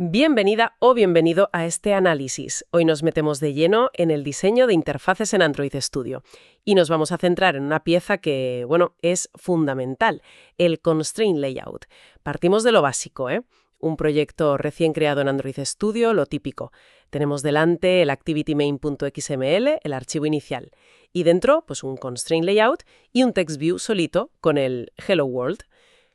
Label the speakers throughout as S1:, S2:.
S1: Bienvenida o bienvenido a este análisis. Hoy nos metemos de lleno en el diseño de interfaces en Android Studio y nos vamos a centrar en una pieza que, es fundamental, el Constraint Layout. Partimos de lo básico, ¿eh? Un proyecto recién creado en Android Studio, lo típico. Tenemos delante el ActivityMain.xml, el archivo inicial, y dentro, pues un Constraint Layout y un text view solito con el Hello World.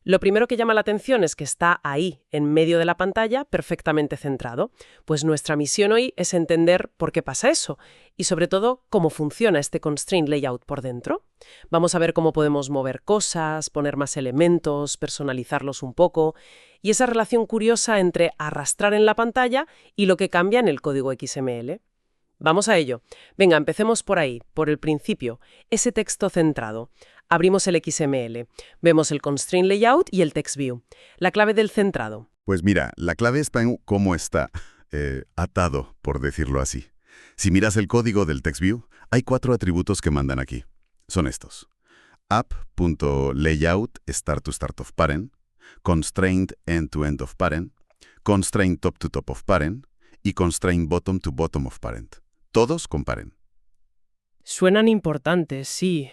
S1: Lo primero que llama la atención es que está ahí, en medio de la pantalla, perfectamente centrado. Pues nuestra misión hoy es entender por qué pasa eso y, sobre todo, cómo funciona este Constraint Layout por dentro. Vamos a ver cómo podemos mover cosas, poner más elementos, personalizarlos un poco, y esa relación curiosa entre arrastrar en la pantalla y lo que cambia en el código XML. Vamos a ello. Venga, empecemos por ahí, por el principio, ese texto centrado. Abrimos el XML, vemos el Constraint Layout y el Text View. La clave del centrado.
S2: Pues mira, la clave está en cómo está atado, por decirlo así. Si miras el código del Text View, hay 4 atributos que mandan aquí. Son estos: app.layout start to start of parent, constraint end to end of parent, constraint top to top of parent y constraint bottom to bottom of parent. Todos con parent.
S1: Suenan importantes, sí.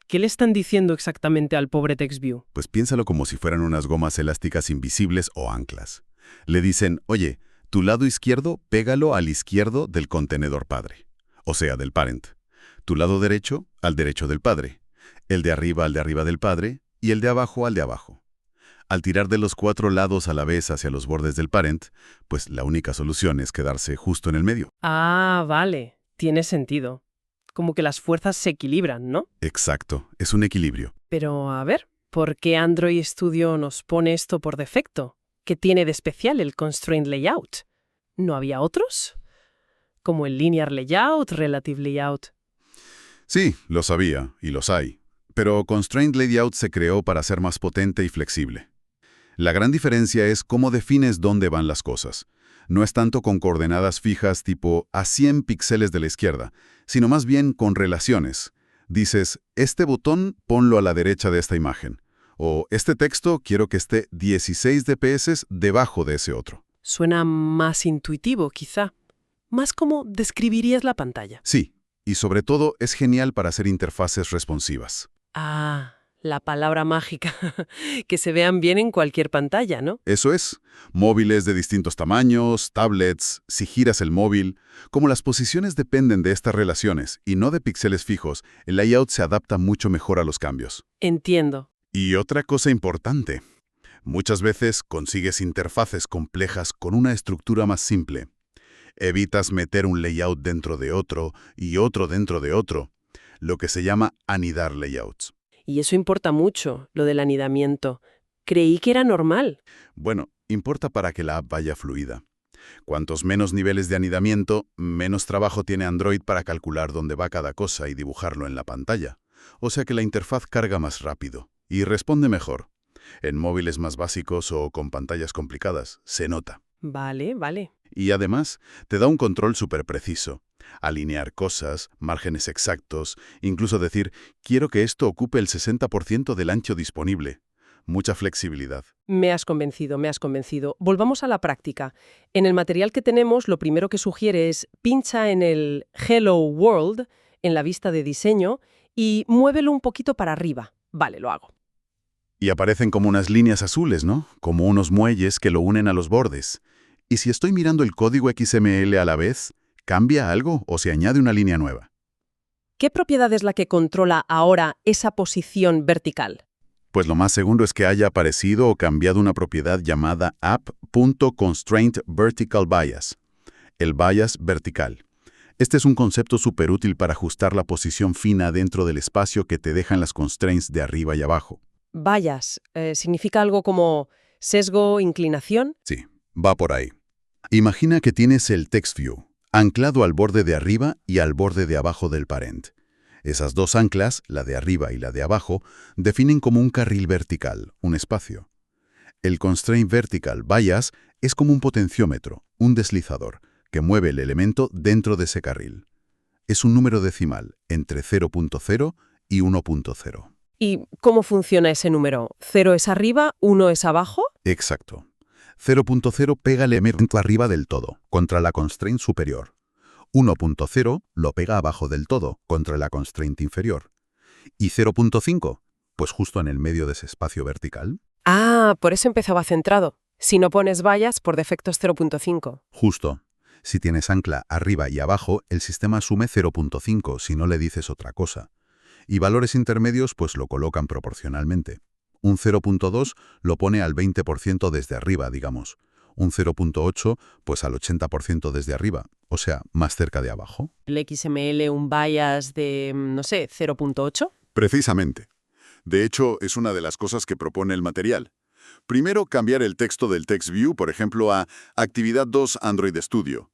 S1: ¿Qué le están diciendo exactamente al pobre TextView?
S2: Pues piénsalo como si fueran unas gomas elásticas invisibles o anclas. Le dicen, oye, tu lado izquierdo pégalo al izquierdo del contenedor padre, o sea, del parent. Tu lado derecho al derecho del padre, el de arriba al de arriba del padre y el de abajo al de abajo. Al tirar de los 4 lados a la vez hacia los bordes del parent, pues la única solución es quedarse justo en el medio.
S1: Ah, vale. Tiene sentido. Como que las fuerzas se equilibran, ¿no?
S2: Exacto, es un equilibrio.
S1: Pero, a ver, ¿por qué Android Studio nos pone esto por defecto? ¿Qué tiene de especial el Constraint Layout? ¿No había otros? Como el Linear Layout, Relative Layout.
S2: Sí, lo sabía, y los hay. Pero Constraint Layout se creó para ser más potente y flexible. La gran diferencia es cómo defines dónde van las cosas. No es tanto con coordenadas fijas tipo a 100 píxeles de la izquierda, sino más bien con relaciones. Dices, este botón ponlo a la derecha de esta imagen. O este texto quiero que esté 16 dps debajo de ese otro.
S1: Suena más intuitivo, quizá. Más como describirías la pantalla.
S2: Sí, y sobre todo es genial para hacer interfaces responsivas.
S1: Ah, la palabra mágica. Que se vean bien en cualquier pantalla, ¿no?
S2: Eso es, móviles de distintos tamaños, tablets, si giras el móvil. Como las posiciones dependen de estas relaciones y no de píxeles fijos, el layout se adapta mucho mejor a los cambios.
S1: Entiendo.
S2: Y otra cosa importante, muchas veces consigues interfaces complejas con una estructura más simple. Evitas meter un layout dentro de otro y otro dentro de otro, lo que se llama anidar layouts.
S1: Y eso importa mucho, lo del anidamiento. Creí que era normal.
S2: Bueno, importa para que la app vaya fluida. Cuantos menos niveles de anidamiento, menos trabajo tiene Android para calcular dónde va cada cosa y dibujarlo en la pantalla. O sea que la interfaz carga más rápido y responde mejor. En móviles más básicos o con pantallas complicadas, se nota.
S1: Vale, vale.
S2: Y además, te da un control súper preciso. Alinear cosas, márgenes exactos, incluso decir, quiero que esto ocupe el 60% del ancho disponible. Mucha flexibilidad.
S1: Me has convencido, me has convencido. Volvamos a la práctica. En el material que tenemos, lo primero que sugiere es pincha en el Hello World, en la vista de diseño, y muévelo un poquito para arriba. Vale, lo hago.
S2: Y aparecen como unas líneas azules, ¿no? Como unos muelles que lo unen a los bordes. Y si estoy mirando el código XML a la vez, ¿cambia algo o se añade una línea nueva?
S1: ¿Qué propiedad es la que controla ahora esa posición vertical?
S2: Pues lo más seguro es que haya aparecido o cambiado una propiedad llamada app.constraintVerticalBias, el bias vertical. Este es un concepto súper útil para ajustar la posición fina dentro del espacio que te dejan las constraints de arriba y abajo.
S1: Bias, ¿significa algo como sesgo, inclinación?
S2: Sí, va por ahí. Imagina que tienes el text view, anclado al borde de arriba y al borde de abajo del parent. Esas dos anclas, la de arriba y la de abajo, definen como un carril vertical, un espacio. El Constraint Vertical Bias es como un potenciómetro, un deslizador, que mueve el elemento dentro de ese carril. Es un número decimal entre 0.0 y 1.0.
S1: ¿Y cómo funciona ese número? ¿0 es arriba, 1 es abajo?
S2: Exacto. 0.0 pega el elemento arriba del todo, contra la constraint superior. 1.0 lo pega abajo del todo, contra la constraint inferior. ¿Y 0.5? Pues justo en el medio de ese espacio vertical.
S1: Ah, por eso empezaba centrado. Si no pones vallas, por defecto es 0.5.
S2: Justo. Si tienes ancla arriba y abajo, el sistema asume 0.5 si no le dices otra cosa. Y valores intermedios pues lo colocan proporcionalmente. Un 0.2 lo pone al 20% desde arriba, digamos. Un 0.8 pues al 80% desde arriba, o sea, más cerca de abajo.
S1: ¿El XML un bias de, no sé, 0.8?
S3: Precisamente. De hecho, es una de las cosas que propone el material. Primero, cambiar el texto del TextView, por ejemplo, a Actividad 2 Android Studio.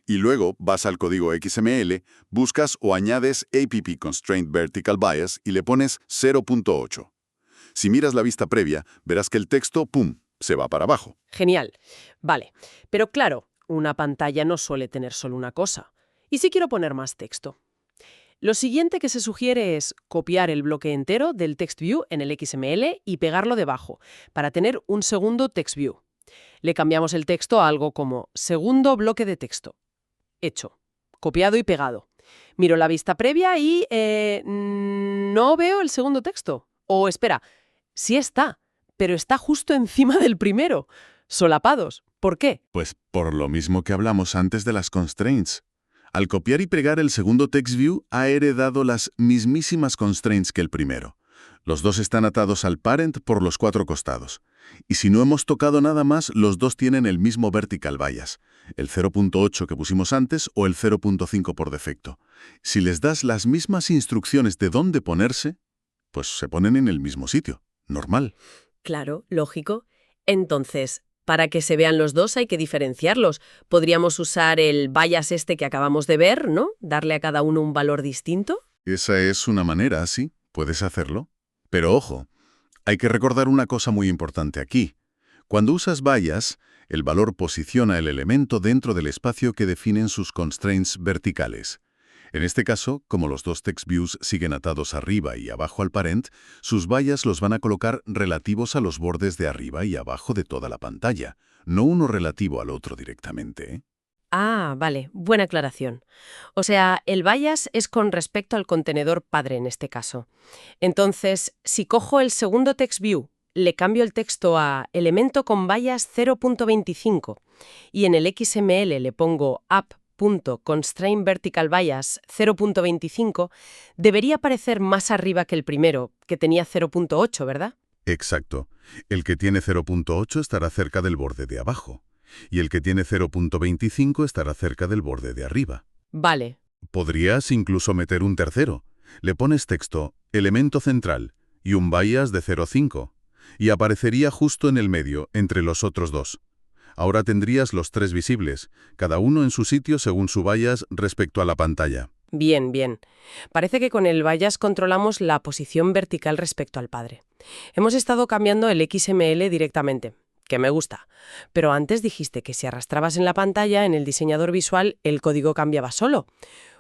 S3: Y luego vas al código XML, buscas o añades APP Constraint Vertical Bias y le pones 0.8. Si miras la vista previa, verás que el texto, ¡pum!, se va para abajo.
S1: Genial. Vale. Pero claro, una pantalla no suele tener solo una cosa. ¿Y si quiero poner más texto? Lo siguiente que se sugiere es copiar el bloque entero del TextView en el XML y pegarlo debajo, para tener un segundo TextView. Le cambiamos el texto a algo como segundo bloque de texto. Hecho. Copiado y pegado. Miro la vista previa y no veo el segundo texto. O espera, sí está, pero está justo encima del primero. Solapados. ¿Por qué?
S3: Pues por lo mismo que hablamos antes de las constraints. Al copiar y pegar el segundo TextView, ha heredado las mismísimas constraints que el primero. Los dos están atados al parent por los 4 costados. Y si no hemos tocado nada más, los dos tienen el mismo vertical bias, el 0.8 que pusimos antes o el 0.5 por defecto. Si les das las mismas instrucciones de dónde ponerse, pues se ponen en el mismo sitio. Normal.
S1: Claro, lógico. Entonces, para que se vean los dos hay que diferenciarlos. Podríamos usar el bias este que acabamos de ver, ¿no? Darle a cada uno un valor distinto.
S3: Esa es una manera, sí, puedes hacerlo. Pero ojo, hay que recordar una cosa muy importante aquí. Cuando usas bias, el valor posiciona el elemento dentro del espacio que definen sus constraints verticales. En este caso, como los dos TextViews siguen atados arriba y abajo al parent, sus bias los van a colocar relativos a los bordes de arriba y abajo de toda la pantalla, no uno relativo al otro directamente, ¿eh?
S1: Ah, vale, buena aclaración. O sea, el bias es con respecto al contenedor padre en este caso. Entonces, si cojo el segundo TextView, le cambio el texto a elemento con bias 0.25 y en el XML le pongo app.constraint vertical bias 0.25, debería aparecer más arriba que el primero, que tenía 0.8, ¿verdad?
S2: Exacto. El que tiene 0.8 estará cerca del borde de abajo. Y el que tiene 0.25 estará cerca del borde de arriba.
S1: Vale.
S2: Podrías incluso meter un tercero. Le pones texto, elemento central, y un bias de 0.5, y aparecería justo en el medio, entre los otros dos. Ahora tendrías los 3 visibles, cada uno en su sitio según su bias respecto a la pantalla.
S1: Bien, bien. Parece que con el bias controlamos la posición vertical respecto al padre. Hemos estado cambiando el XML directamente, que me gusta. Pero antes dijiste que si arrastrabas en la pantalla, en el diseñador visual, el código cambiaba solo.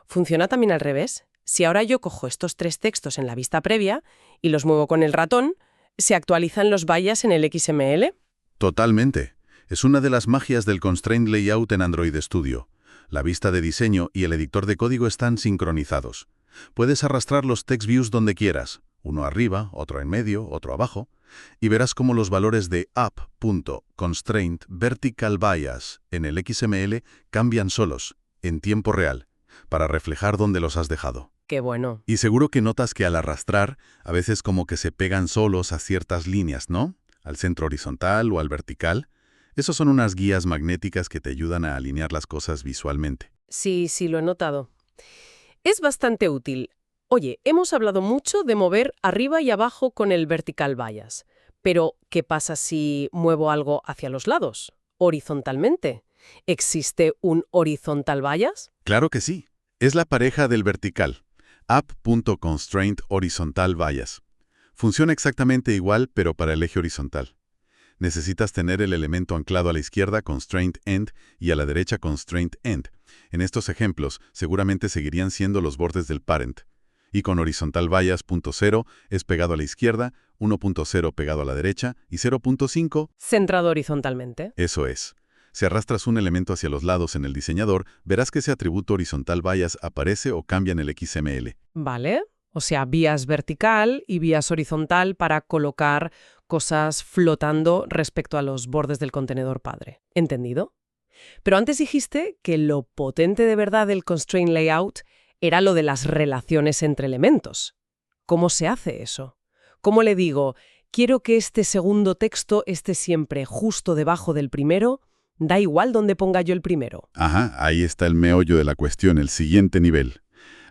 S1: ¿Funciona también al revés? Si ahora yo cojo estos 3 textos en la vista previa y los muevo con el ratón, ¿se actualizan los bias en el XML?
S2: Totalmente. Es una de las magias del Constraint Layout en Android Studio. La vista de diseño y el editor de código están sincronizados. Puedes arrastrar los TextViews donde quieras, uno arriba, otro en medio, otro abajo, y verás cómo los valores de app.constraint vertical bias en el XML cambian solos, en tiempo real, para reflejar dónde los has dejado.
S1: ¡Qué bueno!
S2: Y seguro que notas que al arrastrar, a veces como que se pegan solos a ciertas líneas, ¿no? Al centro horizontal o al vertical. Esos son unas guías magnéticas que te ayudan a alinear las cosas visualmente.
S1: Sí, sí, lo he notado. Es bastante útil. Oye, hemos hablado mucho de mover arriba y abajo con el vertical bias. Pero, ¿qué pasa si muevo algo hacia los lados? Horizontalmente. ¿Existe un horizontal bias?
S2: Claro que sí. Es la pareja del vertical. App.constraint horizontal bias. Funciona exactamente igual, pero para el eje horizontal. Necesitas tener el elemento anclado a la izquierda constraint end y a la derecha constraint end. En estos ejemplos, seguramente seguirían siendo los bordes del parent. Y con horizontal bias .0 es pegado a la izquierda, 1.0 pegado a la derecha y 0.5,
S1: Centrado horizontalmente.
S2: eso es. Si arrastras un elemento hacia los lados en el diseñador, verás que ese atributo horizontal bias aparece o cambia en el XML.
S1: Vale. O sea, vías vertical y vías horizontal para colocar cosas flotando respecto a los bordes del contenedor padre. ¿Entendido? Pero antes dijiste que lo potente de verdad del Constraint Layout era lo de las relaciones entre elementos. ¿Cómo se hace eso? ¿Cómo le digo, quiero que este segundo texto esté siempre justo debajo del primero? Da igual dónde ponga yo el primero.
S2: Ajá, ahí está el meollo de la cuestión, el siguiente nivel.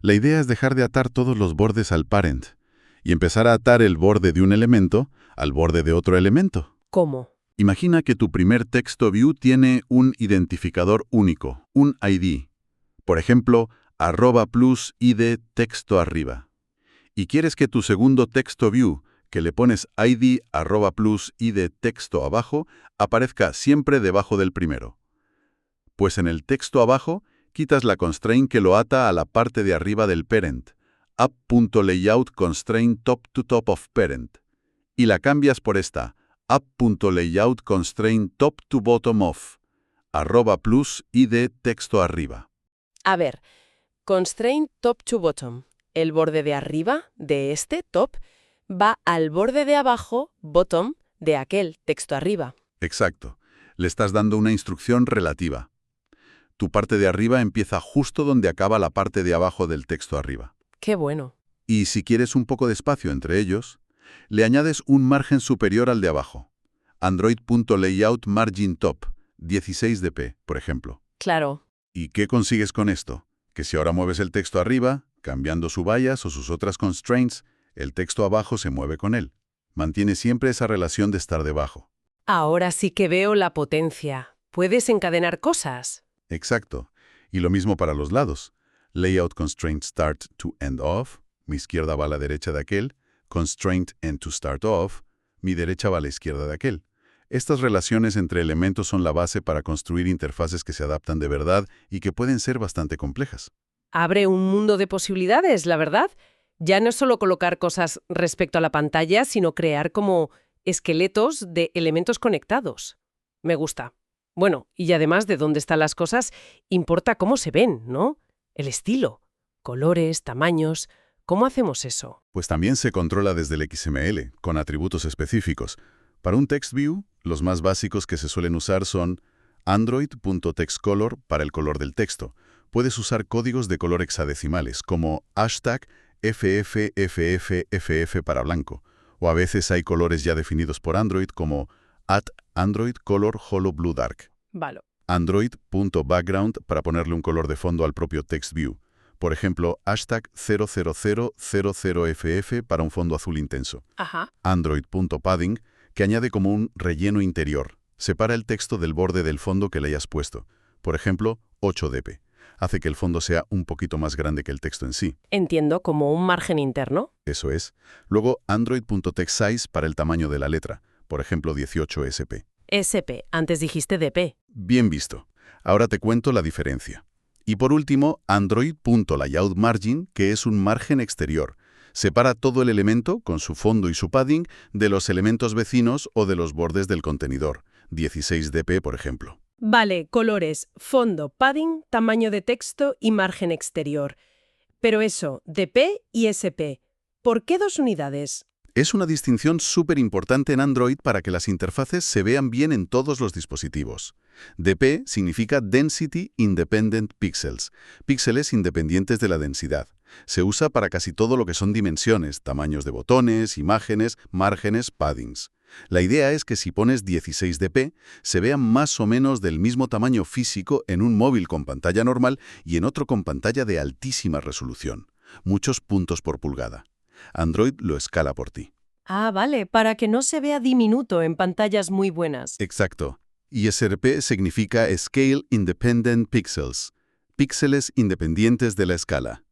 S2: La idea es dejar de atar todos los bordes al parent y empezar a atar el borde de un elemento al borde de otro elemento.
S1: ¿Cómo?
S2: Imagina que tu primer texto view tiene un identificador único, un ID. Por ejemplo, @+id texto arriba. Y quieres que tu segundo texto view, que le pones ID @+id texto abajo, aparezca siempre debajo del primero. Pues en el texto abajo, quitas la constraint que lo ata a la parte de arriba del parent, app.layout constraint top to top of parent, y la cambias por esta, app.layout constraint top to bottom of, @+id texto arriba.
S1: A ver, constraint top to bottom. El borde de arriba, de este top, va al borde de abajo, bottom, de aquel texto arriba.
S2: Exacto. Le estás dando una instrucción relativa. Tu parte de arriba empieza justo donde acaba la parte de abajo del texto arriba.
S1: ¡Qué bueno!
S2: Y si quieres un poco de espacio entre ellos, le añades un margen superior al de abajo. Android.layout margin top, 16 dp, por ejemplo.
S1: Claro.
S2: ¿Y qué consigues con esto? Que si ahora mueves el texto arriba, cambiando su bias o sus otras constraints, el texto abajo se mueve con él. Mantiene siempre esa relación de estar debajo.
S1: Ahora sí que veo la potencia. Puedes encadenar cosas.
S2: Exacto. Y lo mismo para los lados. Layout constraint start to end off, mi izquierda va a la derecha de aquel. Constraint end to start off, mi derecha va a la izquierda de aquel. Estas relaciones entre elementos son la base para construir interfaces que se adaptan de verdad y que pueden ser bastante complejas.
S1: Abre un mundo de posibilidades, la verdad. Ya no es solo colocar cosas respecto a la pantalla, sino crear como esqueletos de elementos conectados. Me gusta. Bueno, y además de dónde están las cosas, importa cómo se ven, ¿no? El estilo, colores, tamaños. ¿Cómo hacemos eso?
S2: Pues también se controla desde el XML, con atributos específicos. Para un text view, los más básicos que se suelen usar son android.textcolor para el color del texto. Puedes usar códigos de color hexadecimales, como hashtag FFFFFF para blanco, o a veces hay colores ya definidos por Android como @AndroidColorHoloBlueDark.
S1: Vale.
S2: Android.background para ponerle un color de fondo al propio text view. Por ejemplo, hashtag 00000FF para un fondo azul intenso.
S1: Ajá.
S2: Android.padding, que añade como un relleno interior. Separa el texto del borde del fondo que le hayas puesto. Por ejemplo, 8 dp. Hace que el fondo sea un poquito más grande que el texto en sí.
S1: Entiendo, como un margen interno.
S2: Eso es. Luego, Android.textSize para el tamaño de la letra. Por ejemplo, 18 sp.
S1: SP, antes dijiste DP.
S2: Bien visto. Ahora te cuento la diferencia. Y por último, Android.layoutMargin, que es un margen exterior. Separa todo el elemento, con su fondo y su padding, de los elementos vecinos o de los bordes del contenedor. 16 dp, por ejemplo.
S1: Vale, colores, fondo, padding, tamaño de texto y margen exterior. Pero eso, DP y SP. ¿Por qué dos unidades?
S2: Es una distinción súper importante en Android para que las interfaces se vean bien en todos los dispositivos. DP significa Density Independent Pixels, píxeles independientes de la densidad. Se usa para casi todo lo que son dimensiones, tamaños de botones, imágenes, márgenes, paddings. La idea es que si pones 16 dp, se vean más o menos del mismo tamaño físico en un móvil con pantalla normal y en otro con pantalla de altísima resolución. Muchos puntos por pulgada. Android lo escala por ti.
S1: Ah, vale, para que no se vea diminuto en pantallas muy buenas.
S2: Exacto. Y SRP significa Scale Independent Pixels, píxeles independientes de la escala.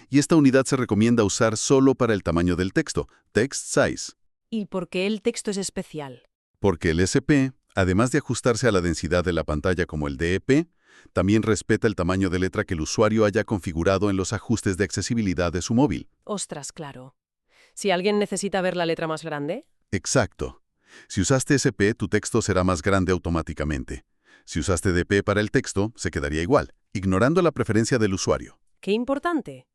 S2: Y esta unidad se recomienda usar solo para el tamaño del texto, text size.
S1: ¿Y por qué el texto es especial?
S2: Porque el SP, además de ajustarse a la densidad de la pantalla como el DEP, también respeta el tamaño de letra que el usuario haya configurado en los ajustes de accesibilidad de su móvil.
S1: Ostras, claro. Si alguien necesita ver la letra más grande.
S2: Exacto. Si usaste SP, tu texto será más grande automáticamente. Si usaste DP para el texto, se quedaría igual, ignorando la preferencia del usuario.
S1: ¡Qué importante!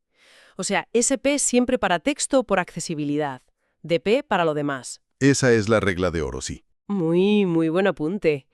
S1: O sea, SP siempre para texto por accesibilidad, DP para lo demás.
S2: Esa es la regla de oro, sí.
S1: Muy buen apunte.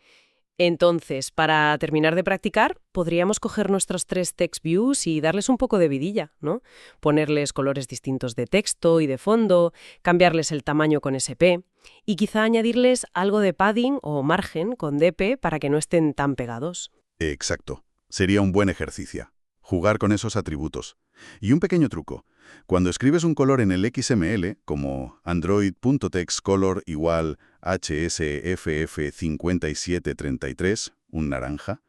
S1: Entonces, para terminar de practicar, podríamos coger nuestros 3 text views y darles un poco de vidilla, ¿no? Ponerles colores distintos de texto y de fondo, cambiarles el tamaño con SP y quizá añadirles algo de padding o margen con DP para que no estén tan pegados.
S2: Exacto. Sería un buen ejercicio. Jugar con esos atributos. Y un pequeño truco. Cuando escribes un color en el XML, como android.textcolor igual HSFF5733, un naranja,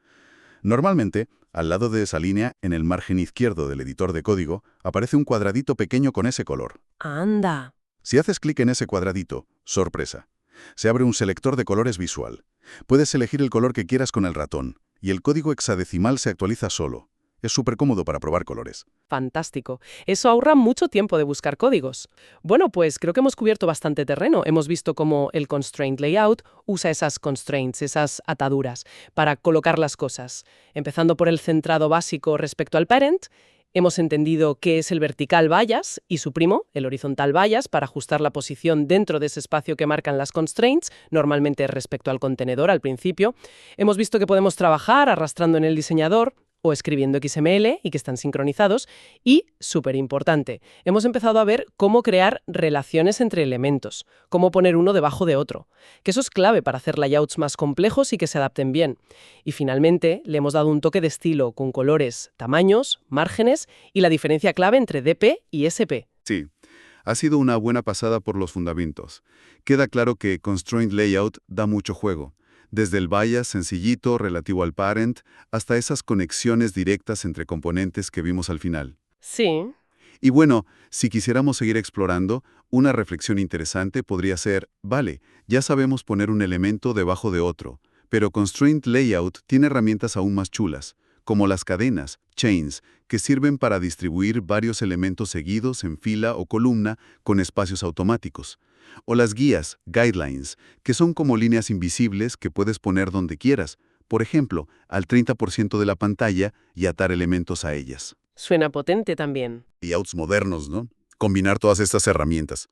S2: normalmente, al lado de esa línea, en el margen izquierdo del editor de código, aparece un cuadradito pequeño con ese color.
S1: ¡Anda!
S2: Si haces clic en ese cuadradito, sorpresa, se abre un selector de colores visual. Puedes elegir el color que quieras con el ratón, y el código hexadecimal se actualiza solo. Es súper cómodo para probar colores.
S1: Fantástico. Eso ahorra mucho tiempo de buscar códigos. Bueno, pues creo que hemos cubierto bastante terreno. Hemos visto cómo el Constraint Layout usa esas constraints, esas ataduras, para colocar las cosas. Empezando por el centrado básico respecto al parent, hemos entendido qué es el vertical bias y su primo, el horizontal bias, para ajustar la posición dentro de ese espacio que marcan las constraints, normalmente respecto al contenedor al principio. Hemos visto que podemos trabajar arrastrando en el diseñador o escribiendo XML y que están sincronizados. Y, súper importante, hemos empezado a ver cómo crear relaciones entre elementos, cómo poner uno debajo de otro, que eso es clave para hacer layouts más complejos y que se adapten bien. Y finalmente, le hemos dado un toque de estilo con colores, tamaños, márgenes y la diferencia clave entre DP y SP.
S2: Sí, ha sido una buena pasada por los fundamentos. Queda claro que Constraint Layout da mucho juego. Desde el bias sencillito relativo al parent hasta esas conexiones directas entre componentes que vimos al final.
S1: Sí.
S2: Y bueno, si quisiéramos seguir explorando, una reflexión interesante podría ser, vale, ya sabemos poner un elemento debajo de otro, pero Constraint Layout tiene herramientas aún más chulas, como las cadenas, chains, que sirven para distribuir varios elementos seguidos en fila o columna con espacios automáticos. O las guías, guidelines, que son como líneas invisibles que puedes poner donde quieras, por ejemplo, al 30% de la pantalla y atar elementos a ellas.
S1: Suena potente también.
S2: Layouts modernos, ¿no? Combinar todas estas herramientas.